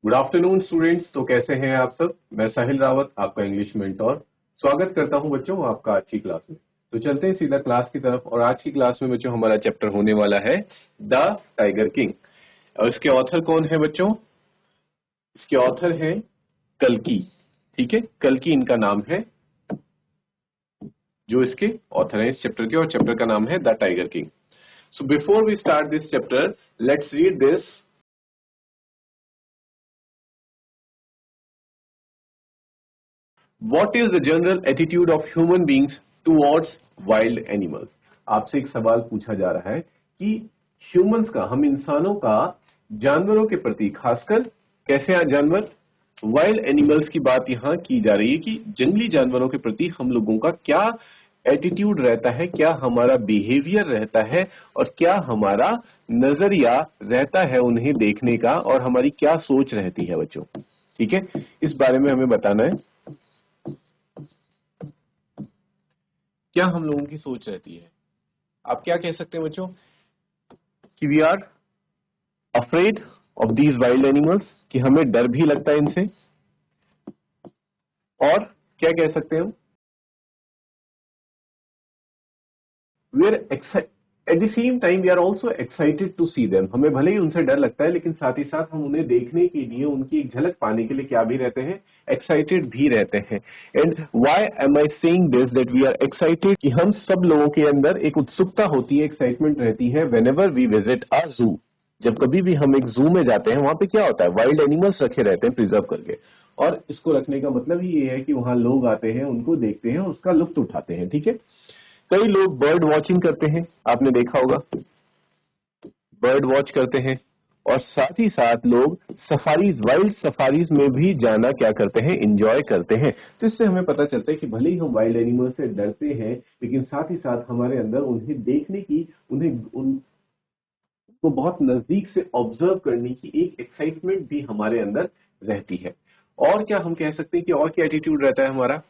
Good afternoon students. तो कैसे हैं आप सब। मैं साहिल रावत, आपका इंग्लिश मेंटोर, स्वागत करता हूं बच्चों आपका आज की क्लास में। तो चलते हैं सीधा क्लास की तरफ। और आज की क्लास में बच्चों हमारा चैप्टर होने वाला है द टाइगर किंग। और इसके ऑथर कौन है बच्चों? इसके ऑथर हैं कल्कि। ठीक है, कल्कि इनका नाम है, जो इसके ऑथर हैं इस चैप्टर के, और चैप्टर का नाम है the tiger king. So before we start this chapter, let's read this. What is the general attitude of human beings towards wild animals? आपसे एक सवाल पूछा जा रहा है कि ह्यूमंस का, हम इंसानों का जानवरों के प्रति, खासकर कैसे जानवर, वाइल्ड एनिमल्स की बात यहाँ की जा रही है कि जंगली जानवरों के प्रति हम लोगों का क्या एटीट्यूड रहता है, क्या हमारा बिहेवियर रहता है, और क्या हमारा नजरिया रहता है उन्हें देखने का, और हमारी क्या सोच रहती है बच्चों। ठीक है, इस बारे में हमें बताना है क्या हम लोगों की सोच रहती है। आप क्या कह सकते हैं बच्चों कि we are afraid of these wild animals, कि हमें डर भी लगता है इनसे। और क्या कह सकते हैं हम, we are at the same time we are also excited to see them. हमें भले ही उनसे डर लगता है, लेकिन साथ ही साथ हम उन्हें देखने के लिए, उनकी एक झलक पाने के लिए क्या भी रहते हैं, एक्साइटेड भी रहते हैं। And why am I saying this that we are excited, कि हम सब लोगों के अंदर एक उत्सुकता होती है, एक्साइटमेंट रहती है व्हेनेवर वी विजिट अ जू। जब कभी भी हम एक जू में जाते हैं, वहां पे क्या होता है, वाइल्ड एनिमल्स रखे रहते हैं प्रिजर्व करके। और इसको रखने का मतलब ही ये है कि वहां लोग आते हैं, उनको देखते हैं, उसका लुत्फ उठाते हैं। ठीक है, कई लोग बर्ड वॉचिंग करते हैं, आपने देखा होगा, बर्ड वॉच करते हैं। और साथ ही साथ लोग सफारीज, वाइल्ड सफारीज में भी जाना क्या करते हैं, एंजॉय करते हैं। तो इससे हमें पता चलता है कि भले ही हम वाइल्ड एनिमल से डरते हैं, लेकिन साथ ही साथ हमारे अंदर उन्हें देखने की, उनको बहुत नजदीक से ऑब्जर्व करने की एक एक्साइटमेंट भी हमारे अंदर रहती है। और क्या हम कह सकते हैं कि और क्या एटीट्यूड रहता है हमारा,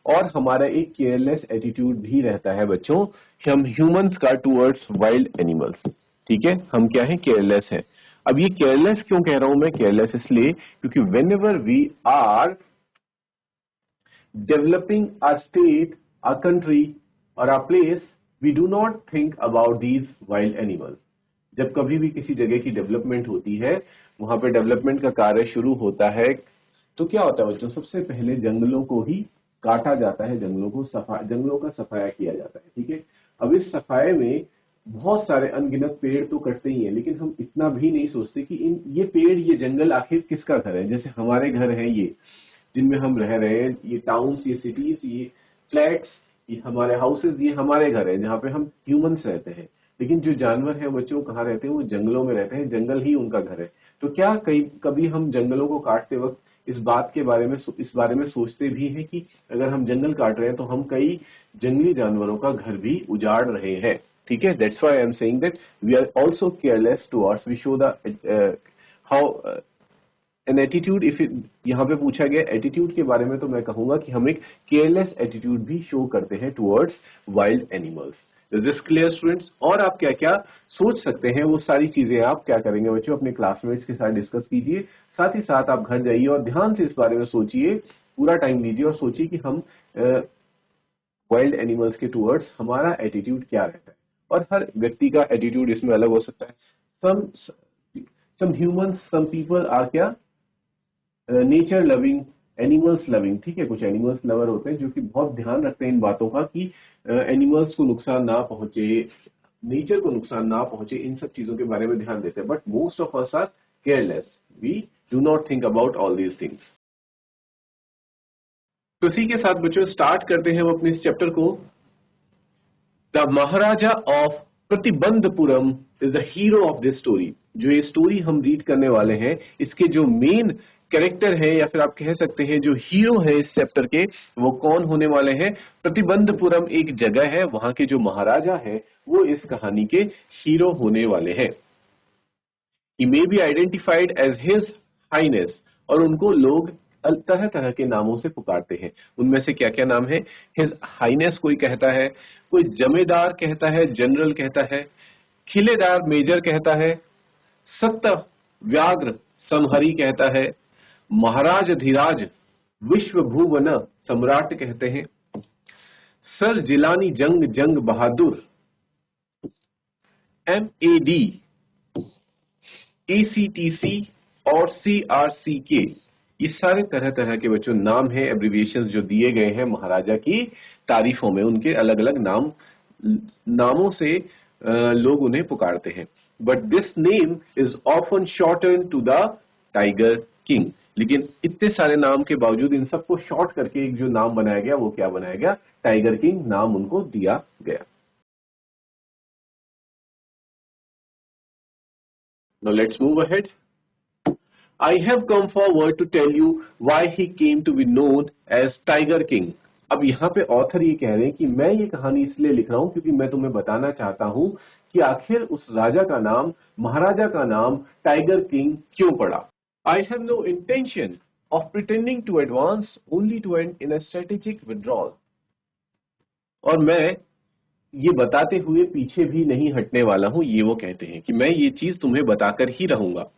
और हमारा एक केयरलेस एटीट्यूड भी रहता है बच्चों, हम ह्यूमंस का टूवर्ड्स वाइल्ड एनिमल्स। ठीक है, हम क्या है, केयरलेस है। अब ये केयरलेस क्यों कह रहा हूं मैं, केयरलेस इसलिए क्योंकि whenever we are developing a state, a country और a place, we do not think about these wild animals. जब कभी भी किसी जगह की डेवलपमेंट होती है, वहां पे डेवलपमेंट का कार्य शुरू होता है, तो क्या होता है बच्चों, सबसे पहले जंगलों को ही काटा जाता है, जंगलों का सफाया किया जाता है। ठीक है, अब इस सफाए में बहुत सारे अनगिनत पेड़ तो कटते ही हैं, लेकिन हम इतना भी नहीं सोचते कि ये पेड़, ये जंगल आखिर किसका घर है। जैसे हमारे घर हैं ये, जिनमें हम रह रहे हैं, ये टाउन्स, ये सिटीज, ये फ्लैट्स, ये हमारे हाउसेज, ये हमारे घर हैं जहाँ पे हम ह्यूमंस रहते हैं। लेकिन जो जानवर हैं बच्चों कहाँ रहते हैं, वो जंगलों में रहते हैं, जंगल ही उनका घर है। तो क्या कभी हम जंगलों को काटते वक्त इस बारे में सोचते भी हैं कि अगर हम जंगल काट रहे हैं तो हम कई जंगली जानवरों का घर भी उजाड़ रहे हैं। ठीक है, that's why I am saying that we are also careless towards, we show the how an attitude. If यहाँ पे पूछा गया एटीट्यूड के बारे में, तो मैं कहूंगा कि हम एक केयरलेस एटीट्यूड भी शो करते हैं towards wild animals. Is this clear students? और आप क्या क्या सोच सकते हैं, वो सारी चीजें आप क्या करेंगे बच्चों, अपने क्लासमेट्स के साथ डिस्कस कीजिए। साथ ही साथ आप घर जाइए और ध्यान से इस बारे में सोचिए, पूरा टाइम लीजिए और सोचिए कि हम वाइल्ड एनिमल्स के टुवर्ड्स हमारा एटीट्यूड क्या रहता है। और हर व्यक्ति का एटीट्यूड इसमें अलग हो सकता है। सम ह्यूमंस, सम पीपल आर क्या, नेचर लविंग, एनिमल्स लविंग। ठीक है, कुछ एनिमल्स लवर होते हैं जो कि बहुत ध्यान रखते हैं इन बातों का कि एनिमल्स को नुकसान ना पहुंचे, नेचर को नुकसान ना पहुंचे, इन सब चीजों के बारे में ध्यान देते हैं। But most of us are careless, we do not think about all these things. तो इसी के साथ बच्चों स्टार्ट करते हैं हम अपने इस चैप्टर को। The Maharaja of Pratibandapuram is the hero of this story. जो ये स्टोरी हम रीड करने वाले हैं, इसके जो मेन कैरेक्टर है, या फिर आप कह सकते हैं जो हीरो है इस चैप्टर के, वो कौन होने वाले हैं। प्रतिबंधपुरम एक जगह है, वहां के जो महाराजा है वो इस कहानी के हीरो होने वाले हैं। He may be identified as his highness, और उनको लोग तरह तरह के नामों से पुकारते हैं। उनमें से क्या क्या नाम है, हिज हाइनेस कोई कहता है, कोई जमेदार कहता है, जनरल कहता है, खिलेदार मेजर कहता है, सत्त व्याघ्र समहरी कहता है, महाराज अधिराज विश्व भुवन सम्राट कहते हैं, सर जिलानी जंग जंग बहादुर, MAD, ACTC और CRCK, ये सारे तरह तरह के बच्चों नाम हैं, एब्रिविएशंस जो दिए गए हैं महाराजा की तारीफों में, उनके अलग अलग नामों से लोग उन्हें पुकारते हैं। But this name is often shorten to the tiger king. लेकिन इतने सारे नाम के बावजूद इन सबको शॉर्ट करके एक जो नाम बनाया गया वो क्या बनाया गया, टाइगर किंग नाम उनको दिया गया। Now let's move ahead. I have come forward to tell you why he came to be known as Tiger King. अब यहाँ पे ऑथर ये कह रहे हैं कि मैं ये कहानी इसलिए लिख रहा हूं क्योंकि मैं तुम्हें बताना चाहता हूं कि आखिर उस राजा का नाम, महाराजा का नाम टाइगर किंग क्यों पड़ा। I have no intention of pretending to advance, only to end in a strategic withdrawal. और मैं ये बताते हुए पीछे भी नहीं हटने वाला हूं, ये वो कहते हैं कि मैं ये चीज तुम्हें बताकर ही रहूंगा।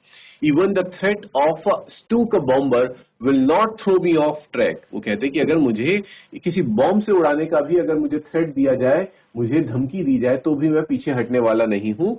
Even the threat of a Stuka bomber will not throw me off track. वो कहते हैं कि अगर मुझे किसी बॉम्ब से उड़ाने का भी अगर मुझे थ्रेट दिया जाए, मुझे धमकी दी जाए, तो भी मैं पीछे हटने वाला नहीं हूं।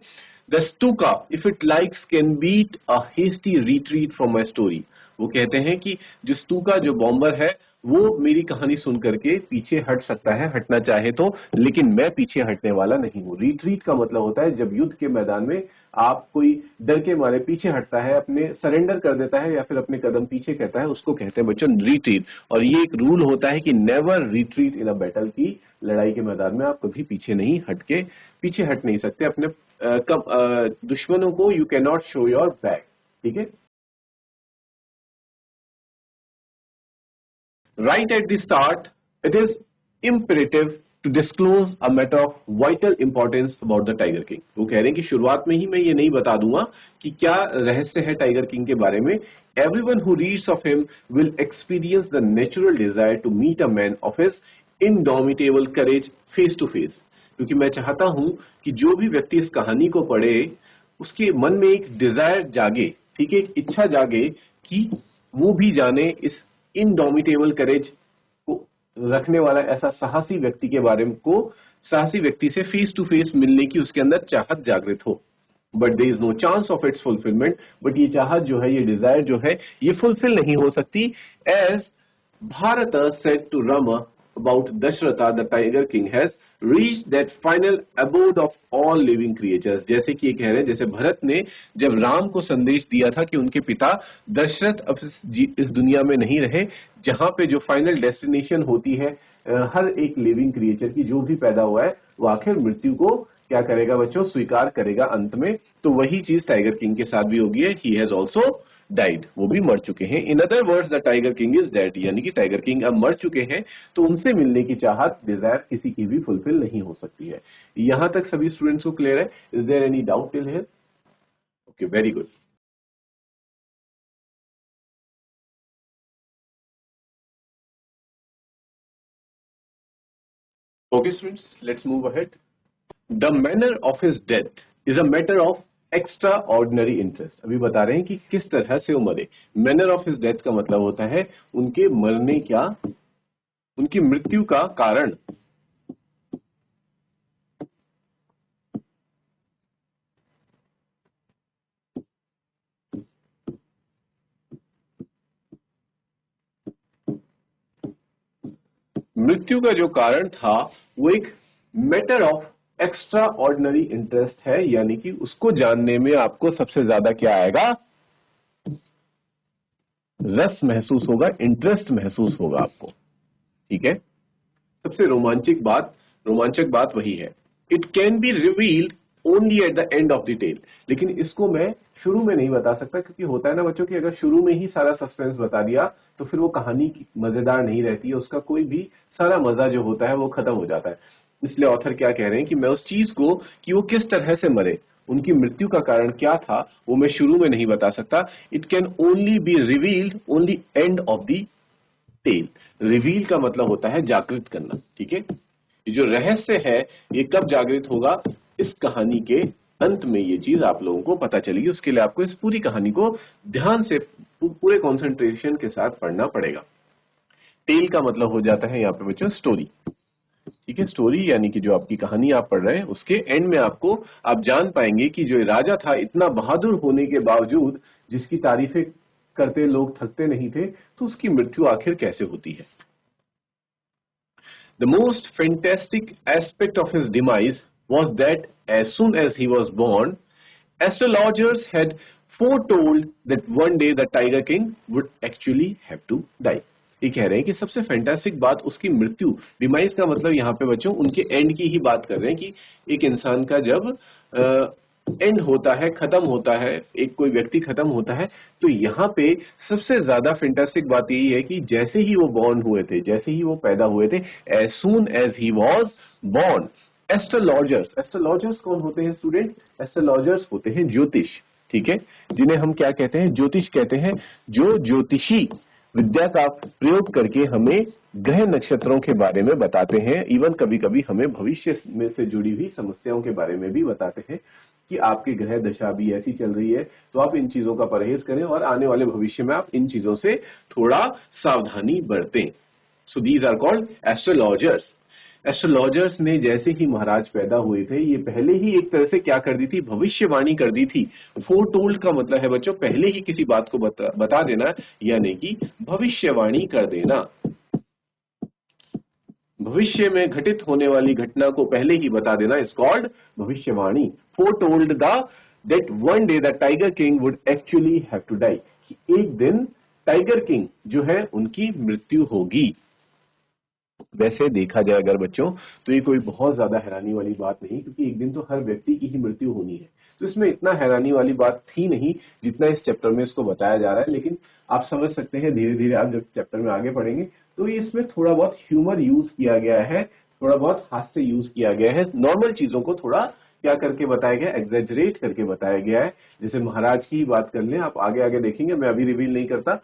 The Stuka if it likes can beat a hasty retreat from my story. वो कहते हैं कि जो स्टूका, जो बॉम्बर है, वो मेरी कहानी सुन करके पीछे हट सकता है, हटना चाहे तो, लेकिन मैं पीछे हटने वाला नहीं हूं। रिट्रीट का मतलब होता है जब युद्ध के मैदान में आप कोई डर के मारे पीछे हटता है, अपने सरेंडर कर देता है या फिर अपने कदम पीछे करता है, उसको कहते हैं बच्चों रिट्रीट। और ये एक रूल होता है कि never retreat in a battle, की लड़ाई के मैदान में आप कभी पीछे नहीं पीछे हट नहीं सकते अपने दुश्मनों को। You can not show your back, ठीक है। Right at the start, it is imperative to disclose a matter of vital importance about the Tiger King. वो कह रहे हैं कि शुरुआत में ही मैं ये नहीं बता दूंगा कि क्या रहस्य है टाइगर किंग के बारे में। Everyone who reads of him will experience the natural desire to meet a man of his indomitable courage face to face. क्योंकि मैं चाहता हूं कि जो भी व्यक्ति इस कहानी को पढ़े उसके मन में एक डिजायर जागे, ठीक है, एक इच्छा जागे कि वो भी जाने इस इनडोमिटेबल करेज को रखने वाला ऐसा साहसी व्यक्ति के बारे में, साहसी व्यक्ति से फेस टू फेस मिलने की उसके अंदर चाहत जागृत हो। But there is no chance of its fulfilment. But ये चाहत जो है, ये डिजायर जो है, ये फुलफिल नहीं हो सकती। As Bharat said to Ram about Dashratha, the tiger king has reached that final abode of all living creatures. जैसे कि ये कह रहे हैं, जैसे भरत ने जब राम को संदेश दिया था कि उनके पिता दशरथ अब इस दुनिया में नहीं रहे, जहां पे जो फाइनल डेस्टिनेशन होती है हर एक लिविंग क्रिएचर की, जो भी पैदा हुआ है वो आखिर मृत्यु को क्या करेगा बच्चों, स्वीकार करेगा अंत में। तो वही चीज टाइगर किंग के साथ भी होगी है। ही हैज ऑल्सो डाइड, वो भी मर चुके हैं। In other words the tiger king is dead, यानी कि टाइगर किंग अब मर चुके हैं, तो उनसे मिलने की चाहत, डिजायर किसी की भी फुलफिल नहीं हो सकती है। यहां तक सभी स्टूडेंट्स को क्लियर है? Is there any doubt till here? Okay, very good. Okay students, let's move ahead. The manner of his death is a matter of extraordinary interest. अभी बता रहे हैं कि किस तरह से वो मरे। Manner of his death का मतलब होता है उनके मरने क्या, उनकी मृत्यु का कारण। मृत्यु का जो कारण था वो एक matter of extra ordinary interest है, यानी कि उसको जानने में आपको सबसे ज्यादा क्या आएगा, रस महसूस होगा, इंटरेस्ट महसूस होगा आपको, ठीक है। सबसे रोमांचक बात वही है। It can be revealed only at the end of the tale. लेकिन इसको मैं शुरू में नहीं बता सकता, क्योंकि होता है ना बच्चों कि अगर शुरू में ही सारा सस्पेंस बता दिया तो फिर वो कहानी मजेदार नहीं रहती है, उसका कोई भी सारा मजा जो होता है वो खत्म हो जाता है। इसलिए ऑथर क्या कह रहे हैं कि मैं उस चीज को, कि वो किस तरह से मरे, उनकी मृत्यु का कारण क्या था, वो मैं शुरू में नहीं बता सकता। It can only be revealed only end of the tale. Reveal का मतलब होता है जागृत करना, ठीक है। ये जो रहस्य है ये कब जागृत होगा, इस कहानी के अंत में ये चीज आप लोगों को पता चलेगी। उसके लिए आपको इस पूरी कहानी को ध्यान से पूरे कंसंट्रेशन के साथ पढ़ना पड़ेगा। टेल का मतलब हो जाता है यहाँ पे बच्चों स्टोरी। ठीक है, स्टोरी यानी कि जो आपकी कहानी आप पढ़ रहे हैं उसके एंड में आपको आप जान पाएंगे कि जो राजा था इतना बहादुर होने के बावजूद, जिसकी तारीफें करते लोग थकते नहीं थे, तो उसकी मृत्यु आखिर कैसे होती है। The most fantastic aspect of his demise was that as soon as he was born, astrologers had foretold that one day the Tiger King would actually have to die. ये कह रहे हैं कि सबसे फैंटास्टिक बात उसकी मृत्यु, डिमाइस का मतलब यहाँ पे बच्चों उनके एंड की ही बात कर रहे हैं कि एक इंसान का जब एंड होता है, खत्म होता है, एक कोई व्यक्ति खत्म होता है, तो यहाँ पे सबसे ज्यादा फैंटास्टिक बात यही है कि जैसे ही वो बॉर्न हुए थे, जैसे ही वो पैदा हुए थे, as soon as he was born, astrologers, astrologers कौन होते हैं स्टूडेंट? एस्ट्रोलॉजर्स होते हैं ज्योतिष, ठीक है, जिन्हें हम क्या कहते हैं? ज्योतिष कहते हैं, जो ज्योतिषी विद्या का प्रयोग करके हमें ग्रह नक्षत्रों के बारे में बताते हैं। इवन कभी कभी हमें भविष्य में से जुड़ी हुई समस्याओं के बारे में भी बताते हैं कि आपकी ग्रह दशा भी ऐसी चल रही है, तो आप इन चीजों का परहेज करें और आने वाले भविष्य में आप इन चीजों से थोड़ा सावधानी बरतें। So these are called astrologers. Astrologers ने जैसे ही महाराज पैदा हुए थे, ये पहले ही एक तरह से क्या कर दी थी? भविष्यवाणी कर दी थी। फोरटोल्ड का मतलब है बच्चों पहले ही किसी बात को बता देना, यानी कि भविष्यवाणी कर देना। भविष्य में घटित होने वाली घटना को पहले ही बता देना इज कॉल्ड भविष्यवाणी। Foretold that one day the tiger king would actually have to die, कि एक दिन टाइगर किंग जो है उनकी मृत्यु होगी। वैसे देखा जाए अगर बच्चों, तो ये कोई बहुत ज्यादा हैरानी वाली बात नहीं, क्योंकि एक दिन तो हर व्यक्ति की ही मृत्यु होनी है, तो इसमें इतना हैरानी वाली बात थी नहीं जितना इस चैप्टर में इसको बताया जा रहा है। लेकिन आप समझ सकते हैं धीरे धीरे आप जब चैप्टर में आगे पढ़ेंगे तो इसमें थोड़ा बहुत ह्यूमर यूज किया गया है, थोड़ा बहुत हास्य यूज किया गया है, नॉर्मल चीजों को थोड़ा क्या करके बताया गया, एग्जेजरेट करके बताया गया है। जैसे महाराज की ही बात कर लें, आप आगे आगे देखेंगे, मैं अभी रिवील नहीं करता,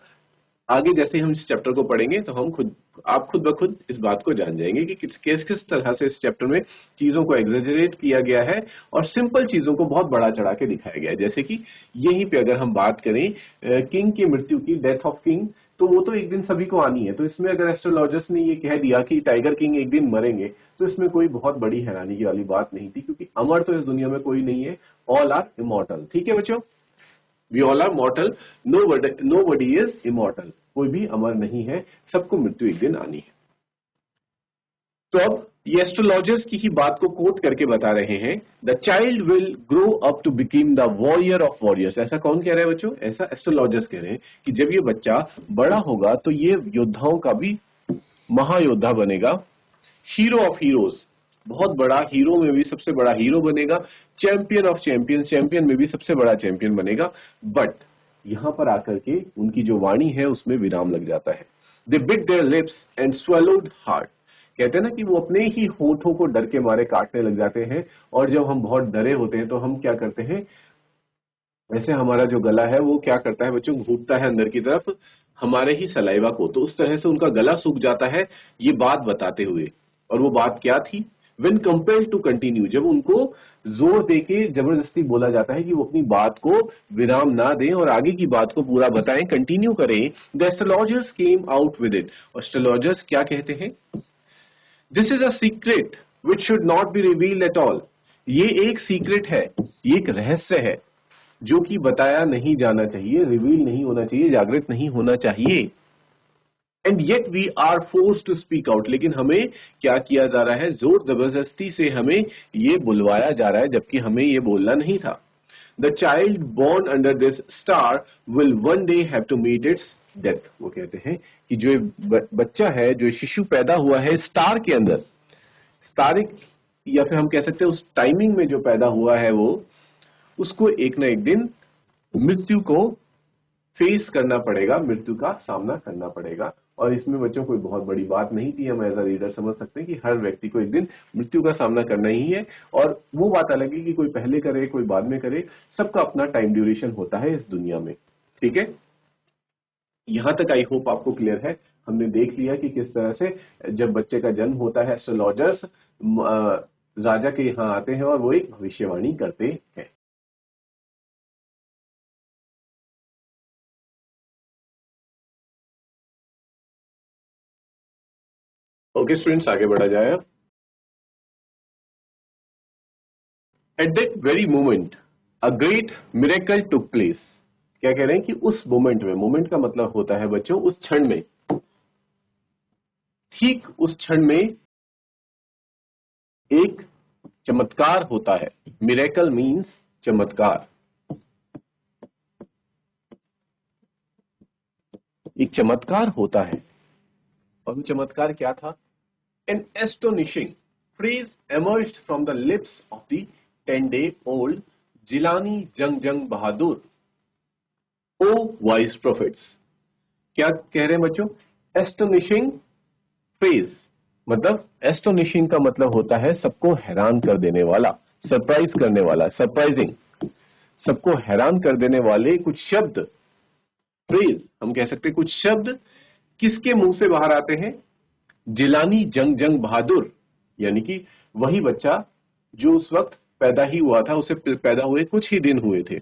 आगे जैसे हम इस चैप्टर को पढ़ेंगे तो आप खुद ब खुद इस बात को जान जाएंगे कि किस तरह से इस चैप्टर में चीजों को एग्जेजरेट किया गया है और सिंपल चीजों को बहुत बड़ा चढ़ा के दिखाया गया है। जैसे कि यहीं पे अगर हम बात करें किंग की मृत्यु की, डेथ ऑफ किंग, तो वो तो एक दिन सभी को आनी है। तो इसमें अगर एस्ट्रोलॉजर्स ने ये कह दिया कि टाइगर किंग एक दिन मरेंगे, तो इसमें कोई बहुत बड़ी हैरानी की वाली बात नहीं थी, क्योंकि अमर तो इस दुनिया में कोई नहीं है, ऑल आर इमॉर्टल। ठीक है बच्चों, we all are mortal, nobody is immortal, कोई भी अमर नहीं है, सबको मृत्यु एक दिन आनी है। तो अब ये एस्ट्रोलॉजर्स की ही बात को कोट करके बता रहे हैं, the child will grow up to become the warrior of warriors. ऐसा कौन कह रहा है बच्चों? ऐसा एस्ट्रोलॉजर्स कह रहे हैं कि जब ये बच्चा बड़ा होगा तो ये योद्धाओं का भी महायोद्धा बनेगा, हीरो ऑफ हीरोज, बहुत बड़ा, हीरो में भी सबसे बड़ा हीरो बनेगा, चैंपियन ऑफ चैंपियंस, चैंपियन में भी सबसे बड़ा चैंपियन बनेगा। बट यहां पर आकर के उनकी जो वाणी है उसमें विराम लग जाता है। They bit their lips and swallowed hard. कहते हैं ना कि वो अपने ही होठों को डर के मारे काटने लग जाते हैं, और जब हम बहुत डरे होते हैं तो हम क्या करते हैं, वैसे हमारा जो गला है वो क्या करता है बच्चों, घूटता है अंदर की तरफ हमारे ही सलाइवा को, तो उस तरह से उनका गला सूख जाता है ये बात बताते हुए। और वो बात क्या थी? When compelled to continue, जब उनको जोर देके जबरदस्ती बोला जाता है कि वो अपनी बात को विराम ना दें और आगे की बात को पूरा बताएं, कंटिन्यू करें। The astrologers came out with it. Astrologers क्या कहते हैं? This is a secret which should not be revealed at all. ये एक सीक्रेट है, ये एक रहस्य है जो कि बताया नहीं जाना चाहिए, रिवील नहीं होना चाहिए, जागृत नहीं होना चाहिए। And yet we are force to speak out. लेकिन हमें क्या किया जा रहा है? जोर जबरदस्ती से हमें ये बुलवाया जा रहा है, जबकि हमें ये बोलना नहीं था। The child born under this star will one day have to meet its death. वो कहते हैं कि जो बच्चा है, जो शिशु पैदा हुआ है स्टार के अंदर, तारीख या फिर हम कह सकते हैं उस टाइमिंग में जो पैदा हुआ है, वो उसको एक ना एक दिन मृत्यु को फेस करना पड़ेगा, मृत्यु का सामना करना पड़ेगा। और इसमें बच्चों कोई बहुत बड़ी बात नहीं थी, हम एज अ रीडर समझ सकते हैं कि हर व्यक्ति को एक दिन मृत्यु का सामना करना ही है। और वो बात अलग है कि कोई पहले करे कोई बाद में करे, सबका अपना टाइम ड्यूरेशन होता है इस दुनिया में। ठीक है, यहां तक आई होप आपको क्लियर है। हमने देख लिया कि किस तरह से जब बच्चे का जन्म होता है एस्ट्रोलॉजर्स राजा के यहाँ आते हैं और वो एक भविष्यवाणी करते हैं। ओके स्टूडेंट्स, आगे बढ़ा जाए अब। At that very moment a great miracle took place. क्या कह रहे हैं कि उस मोमेंट में, मोमेंट का मतलब होता है बच्चों उस क्षण में, ठीक उस क्षण में एक चमत्कार होता है। मिरेकल मीन्स चमत्कार। एक चमत्कार होता है, और वो चमत्कार क्या था? An astonishing phrase emerged from the lips of the 10-day-old Jilani Jung Jung Bahadur. O wise prophets. क्या कह रहे हैं बच्चों? एस्टोनिशिंग फ्रेज मतलब, एस्टोनिशिंग का मतलब होता है सबको हैरान कर देने वाला, सरप्राइज करने वाला, सरप्राइजिंग। सबको हैरान कर देने वाले कुछ शब्द, फ्रेज हम कह सकते हैं, कुछ शब्द किसके मुंह से बाहर आते हैं? जिलानी जंग जंग बहादुर, यानी कि वही बच्चा जो उस वक्त पैदा ही हुआ था, उसे पैदा हुए कुछ ही दिन हुए थे।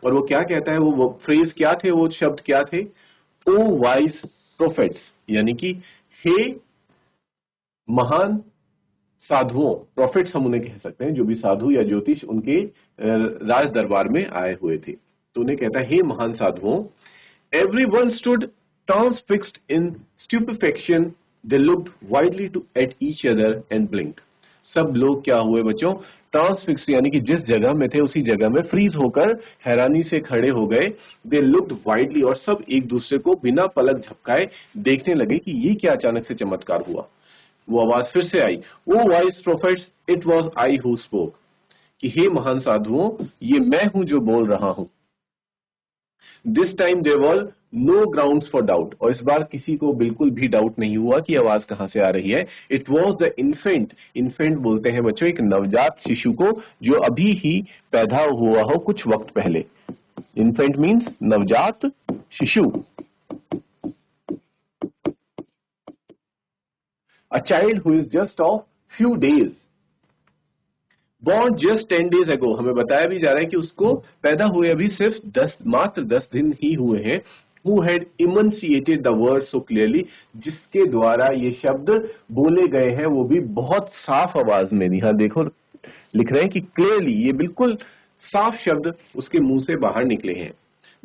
और वो क्या कहता है? वो फ्रेज क्या थे, वो शब्द क्या थे? ओ वाइस प्रोफेट्स, यानी कि हे महान साधुओं, प्रॉफिट्स हम उन्हें कह सकते हैं, जो भी साधु या ज्योतिष उनके राज दरबार में आए हुए थे। तो उन्हें कहता है हे महान साधुओं। Everyone stood transfixed in stupefaction, they looked widely to at each other and blinked. सब लोग क्या हुए बच्चों? ट्रांसफिक्स यानी कि जिस जगह में थे उसी जगह में फ्रीज होकर हैरानी से खड़े हो गए। दे लुक्ड वाइडली, और सब एक दूसरे को बिना पलक झपकाए देखने लगे कि ये क्या अचानक से चमत्कार हुआ। वो आवाज फिर से आई, O wise prophets, it was I who spoke, कि हे महान साधुओं, ये मैं हूं जो बोल रहा हूं। This time there were no grounds for doubt, और इस बार किसी को बिल्कुल भी डाउट नहीं हुआ कि आवाज कहां से आ रही है। It was the infant. Infant बोलते हैं बच्चों एक नवजात शिशु को जो अभी ही पैदा हुआ हो कुछ वक्त पहले। इन्फेंट मीन्स नवजात शिशु। A child who is just of few days, born just 10 days ago। हमें बताया भी जा रहा है कि उसको पैदा हुए अभी सिर्फ मात्र 10 दिन ही हुए हैं। Who had enunciated the words so clearly, जिसके द्वारा ये शब्द बोले गए हैं वो भी बहुत साफ आवाज में। यहाँ देखो लिख रहे हैं कि क्लियरली, ये बिल्कुल साफ शब्द उसके मुंह से बाहर निकले हैं।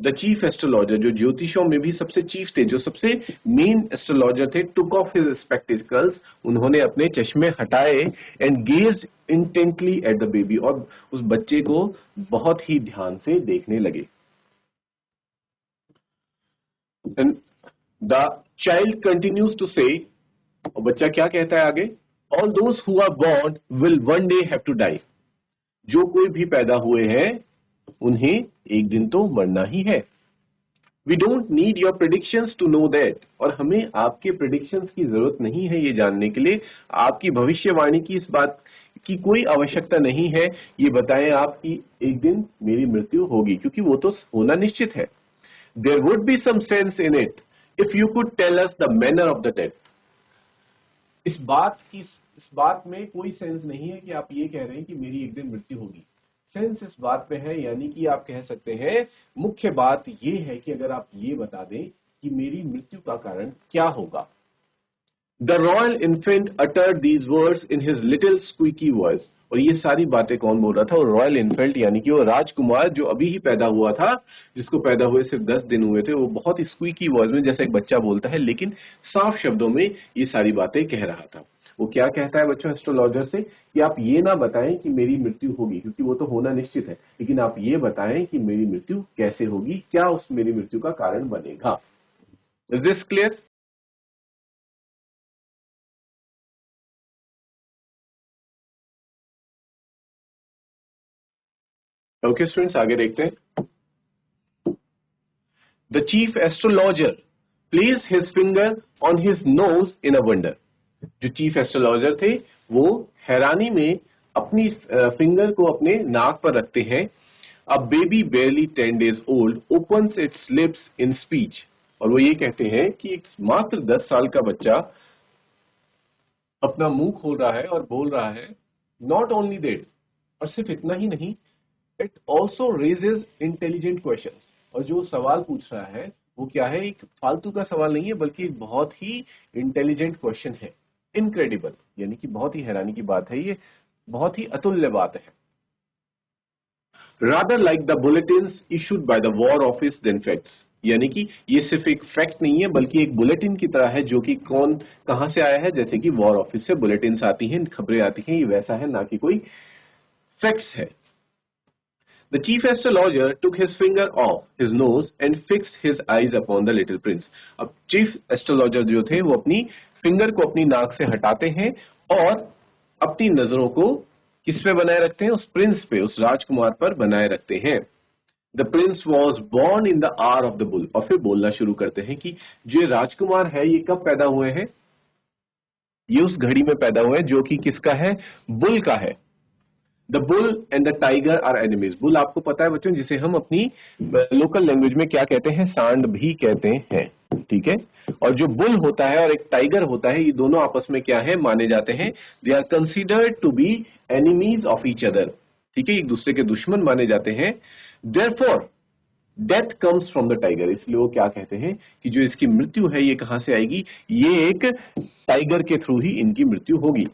द चीफ एस्ट्रोलॉजर, जो ज्योतिषों में भी सबसे चीफ थे, जो सबसे मेन एस्ट्रोलॉजर थे, टुक ऑफ हिज स्पेक्टिकल्स, उन्होंने अपने चश्मे हटाए and gazed intently at the baby, और उस बच्चे को बहुत ही ध्यान से देखने लगे। द चाइल्ड कंटिन्यूज टू से, और बच्चा क्या कहता है आगे? All those who are born will one day have to die. जो कोई भी पैदा हुए हैं उन्हें एक दिन तो मरना ही है। We don't need your predictions to know that, और हमें आपके प्रिडिक्शंस की जरूरत नहीं है ये जानने के लिए, आपकी भविष्यवाणी की इस बात की कोई आवश्यकता नहीं है ये बताएं आप कि एक दिन मेरी मृत्यु होगी, क्योंकि वो तो होना निश्चित है। There would be some sense in it if you could tell us the manner of the death. इस बात में कोई सेंस नहीं है कि आप ये कह रहे हैं कि मेरी एक दिन मृत्यु होगी। सेंस इस बात पे है, यानी कि आप कह सकते हैं मुख्य बात ये है कि अगर आप ये बता दें कि मेरी मृत्यु का कारण क्या होगा। The royal infant uttered these words in his little squeaky voice, और ये सारी बातें कौन बोल रहा था? वो रॉयल इन्फेंट, यानी कि वो राजकुमार जो अभी ही पैदा हुआ था, जिसको पैदा हुए सिर्फ 10 दिन हुए थे, वो बहुत ही स्क्वीकी वॉइस में, जैसा एक बच्चा बोलता है, लेकिन साफ शब्दों में ये सारी बातें कह रहा था। वो क्या कहता है बच्चों एस्ट्रोलॉजर से कि आप ये ना बताएं कि मेरी मृत्यु होगी, क्योंकि वो तो होना निश्चित है, लेकिन आप ये बताएं कि मेरी मृत्यु कैसे होगी, क्या उस मेरी मृत्यु का कारण बनेगा। Is this clear? Okay students, आगे देखते हैं। The chief astrologer place his finger on his nose in a wonder. जो चीफ एस्ट्रोलॉजर थे वो हैरानी में अपनी फिंगर को अपने नाक पर रखते हैं। A baby बेयरली 10 days old opens it's lips in speech, और वो ये कहते हैं कि एक मात्र 10 साल का बच्चा अपना मुंह खोल रहा है और बोल रहा है नॉट ओनली दैट, और सिर्फ इतना ही नहीं, it also raises intelligent questions. और जो सवाल पूछ रहा है वो क्या है, एक फालतू का सवाल नहीं है बल्कि एक बहुत ही इंटेलिजेंट क्वेश्चन है। इनक्रेडिबल, यानी कि बहुत ही हैरानी की बात है, ये बहुत ही अतुल्य बात है। Rather like the bulletins issued by the war office than facts, यानी कि ये सिर्फ एक फैक्ट नहीं है बल्कि एक बुलेटिन की तरह है, जो कि कौन कहां से आया है, जैसे कि वॉर ऑफिस से बुलेटिन्स आती हैं, खबरें आती हैं, ये वैसा है, ना कि कोई फैक्ट्स है। The chief astrologer took his finger off his nose and fixed his eyes upon the little prince. अब चीफ एस्ट्रोलॉजर जो थे वो अपनी फिंगर को अपनी नाक से हटाते हैं और अपनी नजरों को किस पे बनाए रखते हैं, उस प्रिंस पे, उस राजकुमार पर बनाए रखते हैं। The Prince was born in the hour of the bull, और फिर बोलना शुरू करते हैं कि जो राजकुमार है ये कब पैदा हुए हैं, ये उस घड़ी में पैदा हुए हैं जो कि किसका है, बुल का है। The bull and the tiger are enemies. Bull आपको पता है बच्चों, जिसे हम अपनी लोकल लैंग्वेज में क्या कहते हैं, सांड भी कहते हैं, ठीक है। और जो बुल होता है और एक टाइगर होता है, ये दोनों आपस में क्या है, माने जाते हैं, they are considered to be enemies of each other, ठीक है, एक दूसरे के दुश्मन माने जाते हैं। Therefore death comes from the tiger, इसलिए वो क्या कहते हैं कि जो इसकी मृत्यु है ये कहां से आएगी, ये एक टाइगर के थ्रू ही इनकी मृत्यु होगी।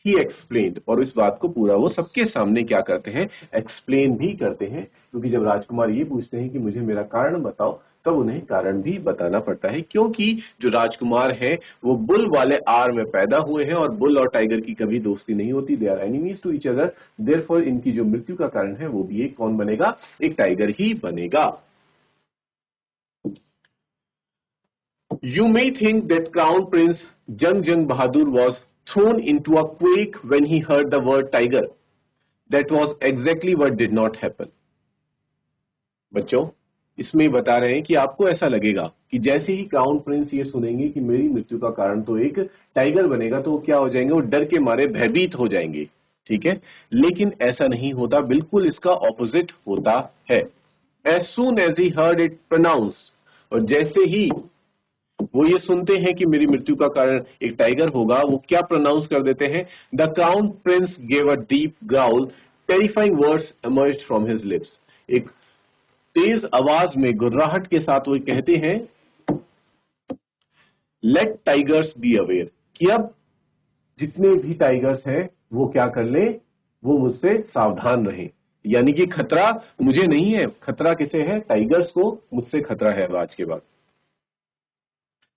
ही एक्सप्लेन्ड, और इस बात को पूरा वो सबके सामने क्या करते हैं, एक्सप्लेन भी करते हैं, क्योंकि जब राजकुमार ये पूछते हैं कि मुझे मेरा कारण बताओ, तब उन्हें कारण भी बताना पड़ता है, क्योंकि जो राजकुमार है वो बुल वाले आर में पैदा हुए हैं और बुल और टाइगर की कभी दोस्ती नहीं होती, they are enemies to each other. Therefore इनकी जो मृत्यु का कारण है वो भी एक कौन बनेगा, एक टाइगर ही बनेगा। You may think that Crown Prince Jung Bahadur was thrown into a quake when he heard the word tiger. That was exactly what did not happen. बच्चों, इसमें बता रहे हैं कि आपको ऐसा लगेगा कि जैसे ही क्राउन प्रिंस ये सुनेंगे कि मेरी मृत्यु का कारण तो एक टाइगर बनेगा, तो वो क्या हो जाएंगे, वो डर के मारे भयभीत हो जाएंगे, ठीक है। लेकिन ऐसा नहीं होता, बिल्कुल इसका ऑपोजिट होता है। As soon as he heard it pronounced, और जैसे ही वो ये सुनते हैं कि मेरी मृत्यु का कारण एक टाइगर होगा, वो क्या प्रोनाउंस कर देते हैं, the crown Prince gave a deep growl, terrifying words emerged from his lips. एक तेज आवाज में गुर्राहट के साथ वो कहते हैं, लेट टाइगर्स बी अवेयर, कि अब जितने भी टाइगर्स हैं वो क्या कर ले, वो मुझसे सावधान रहे, यानी कि खतरा मुझे नहीं है, खतरा किसे है, टाइगर्स को मुझसे खतरा है आज के बाद।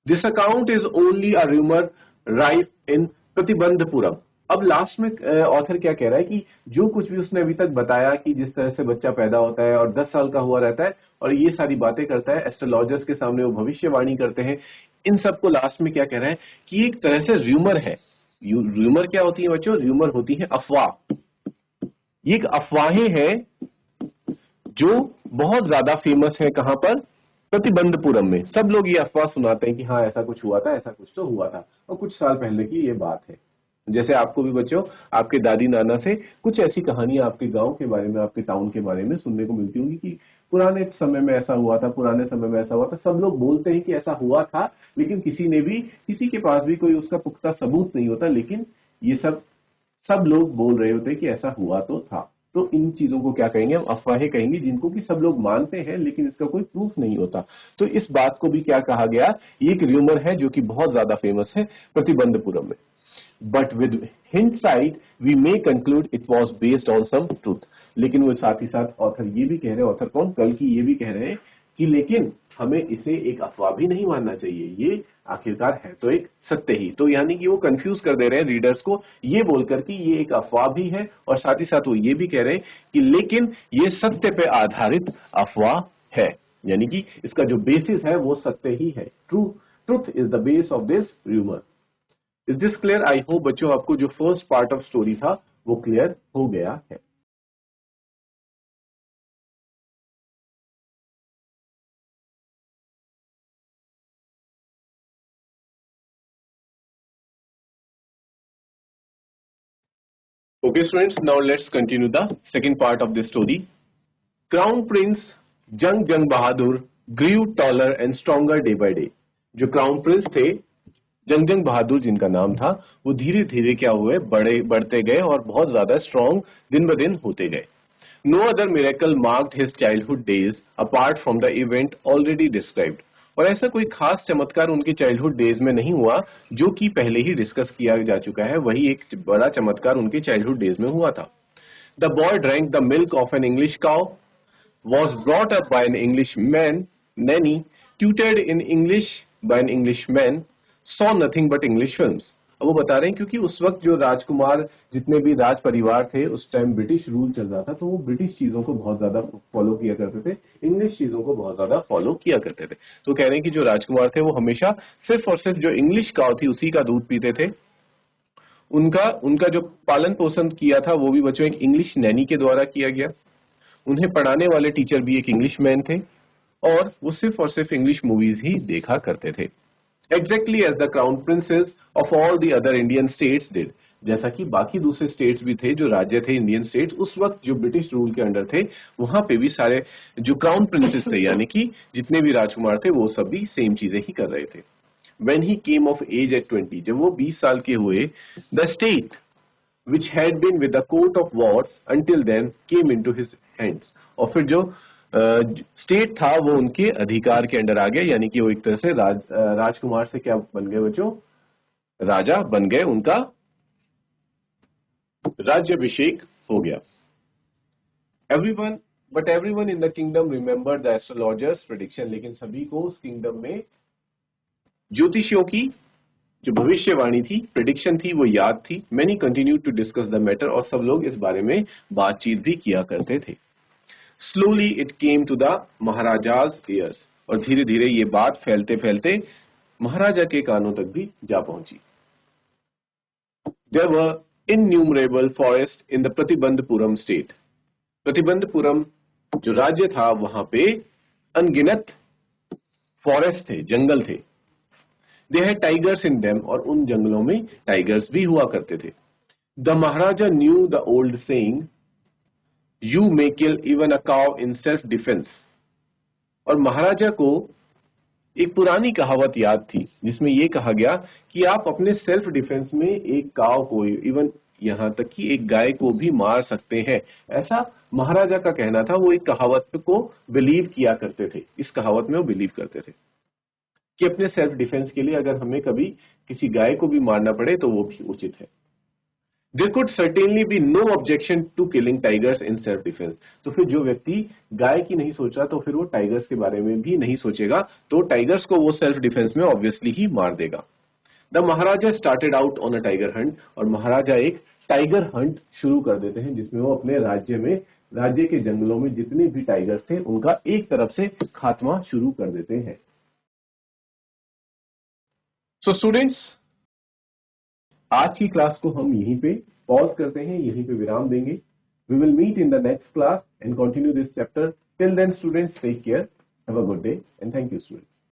This account is only a rumor rife in Pratibandapuram. अब लास्ट में ऑथर क्या कह रहा है कि जो कुछ भी उसने अभी तक बताया कि जिस तरह से बच्चा पैदा होता है और 10 साल का हुआ रहता है और ये सारी बातें करता है, एस्ट्रोलॉजर्स के सामने वो भविष्यवाणी करते हैं, इन सबको लास्ट में क्या कह रहा है कि एक तरह से र्यूमर है। र्यूमर क्या होती है बच्चों, र्यूमर होती है अफवाह। ये एक अफवाहें हैं जो बहुत ज्यादा फेमस है, कहां पर, प्रतिबंधपुरम में। सब लोग ये अफवाह सुनाते हैं कि हाँ ऐसा कुछ हुआ था, ऐसा कुछ तो हुआ था, और कुछ साल पहले की ये बात है। जैसे आपको भी बच्चों आपके दादी नाना से कुछ ऐसी कहानियां आपके गांव के बारे में, आपके टाउन के बारे में सुनने को मिलती होंगी कि पुराने समय में ऐसा हुआ था, पुराने समय में ऐसा हुआ था। सब लोग बोलते हैं कि ऐसा हुआ था, लेकिन किसी के पास भी कोई उसका पुख्ता सबूत नहीं होता, लेकिन ये सब लोग बोल रहे होते हैं कि ऐसा हुआ तो था। तो इन चीजों को क्या कहेंगे, हम अफवाहें कहेंगे, जिनको कि सब लोग मानते हैं लेकिन इसका कोई प्रूफ नहीं होता। तो इस बात को भी क्या कहा गया, ये एक र्यूमर है जो कि बहुत ज्यादा फेमस है प्रतिबंधपुरम में। But with hindsight we may conclude it was based on some truth. लेकिन वो साथ ही साथ ऑथर ये भी कह रहे हैं, ऑथर कौन, कल की, ये भी कह रहे हैं कि लेकिन हमें इसे एक अफवाह भी नहीं मानना चाहिए, ये आखिरकार है तो एक सत्य ही। तो यानी कि वो कंफ्यूज कर दे रहे हैं रीडर्स को ये बोलकर कि ये एक अफवाह भी है, और साथ ही साथ वो ये भी कह रहे हैं कि लेकिन ये सत्य पे आधारित अफवाह है, यानी कि इसका जो बेसिस है वो सत्य ही है। Truth is the base of this rumour. Is this clear? I hope बच्चों आपको जो फर्स्ट पार्ट ऑफ स्टोरी था वो क्लियर हो गया है। Okay, students, now let's continue the second part of the story. Crown Prince Jung Bahadur grew taller and stronger day by day. जो crown Prince थे जंग बहादुर जिनका नाम था, वो धीरे धीरे क्या हुए, बढ़ते गए और बहुत ज्यादा स्ट्रॉन्ग दिन ब दिन होते गए। No other miracle marked his childhood days apart from the event already described. और ऐसा कोई खास चमत्कार उनके चाइल्डहुड डेज में नहीं हुआ जो कि पहले ही डिस्कस किया जा चुका है, वही एक बड़ा चमत्कार उनके चाइल्डहुड डेज में हुआ था। The boy drank the milk of an English cow, was brought up by an Englishman, nanny, tutored in English by an Englishman, saw nothing but English films। अब वो बता रहे हैं क्योंकि उस वक्त जो राजकुमार जितने भी राज परिवार थे, उस टाइम ब्रिटिश रूल चल रहा था, तो वो ब्रिटिश चीजों को बहुत ज्यादा फॉलो किया करते थे, इंग्लिश चीजों को बहुत ज्यादा फॉलो किया करते थे। तो कह रहे हैं कि जो राजकुमार थे वो हमेशा सिर्फ और सिर्फ जो इंग्लिश काउ थी उसी का दूध पीते थे। उनका जो पालन पोषण किया था वो भी बच्चों एक इंग्लिश नैनी के द्वारा किया गया। उन्हें पढ़ाने वाले टीचर भी एक इंग्लिश मैन थे और वो सिर्फ और सिर्फ इंग्लिश मूवीज ही देखा करते थे। Exactly as the crown princes of all the other Indian states did, जैसा कि बाकी दूसरे स्टेट्स भी थे, जो राज्य थे इंडियन स्टेट्स उस वक्त जो ब्रिटिश रूल के अंडर थे, वहां पे भी सारे जो क्राउन प्रिंसेस थे यानी कि जितने भी राजकुमार थे वो सब भी सेम चीजें ही कर रहे थे। When he came of age at 20, जब वो 20 साल के हुए, the state which had been with the coat of wars until then came into his hands। और फिर जो स्टेट था वो उनके अधिकार के अंडर आ गया, यानी कि वो एक तरह से राजकुमार से क्या बन गए बच्चों, राजा बन गए, उनका राज्याभिषेक हो गया। Everyone in the kingdom remember the astrologers prediction, लेकिन सभी को उस किंगडम में ज्योतिषियों की जो भविष्यवाणी थी, प्रेडिक्शन थी, वो याद थी। Many continue to discuss the matter, और सब लोग इस बारे में बातचीत भी किया करते थे। Slowly it came to the maharaja's ears, और धीरे धीरे ये बात फैलते फैलते महाराजा के कानों तक भी जा पहुंची। There were innumerable forest in the Pratibandhapuram state. Pratibandhapuram जो राज्य था वहां पे अनगिनत फॉरेस्ट थे, जंगल थे। They had tigers in them, और उन जंगलों में टाइगर्स भी हुआ करते थे। The Maharaja knew the old saying, "You may kill even a cow in self-defense." और महाराजा को एक पुरानी कहावत याद थी जिसमें यह कहा गया कि आप अपने सेल्फ डिफेंस में एक काव को, इवन यहां तक कि एक गाय को भी मार सकते हैं। ऐसा महाराजा का कहना था। वो एक कहावत को बिलीव किया करते थे, इस कहावत में वो बिलीव करते थे कि अपने सेल्फ डिफेंस के लिए अगर हमें कभी किसी गाय को भी मारना पड़े तो वो भी उचित है। There could certainly be no objection to killing tigers in self defence. तो फिर जो व्यक्ति गाय की नहीं सोच रहा तो फिर वो टाइगर्स के बारे में भी नहीं सोचेगा, तो टाइगर्स को वो सेल्फ डिफेंस में ऑब्वियसली ही मार देगा। The Maharaja started out on a tiger Hunt, और महाराजा एक टाइगर हंट शुरू कर देते हैं जिसमें वो अपने राज्य के जंगलों में जितने भी टाइगर्स थे उनका एक तरफ से खात्मा शुरू कर देते हैं। सो स्टूडेंट्स, आज की क्लास को हम यहीं पे पॉज करते हैं, यहीं पे विराम देंगे। We will meet in the next class and continue this chapter. Till then students, take care, have a good day and thank you students.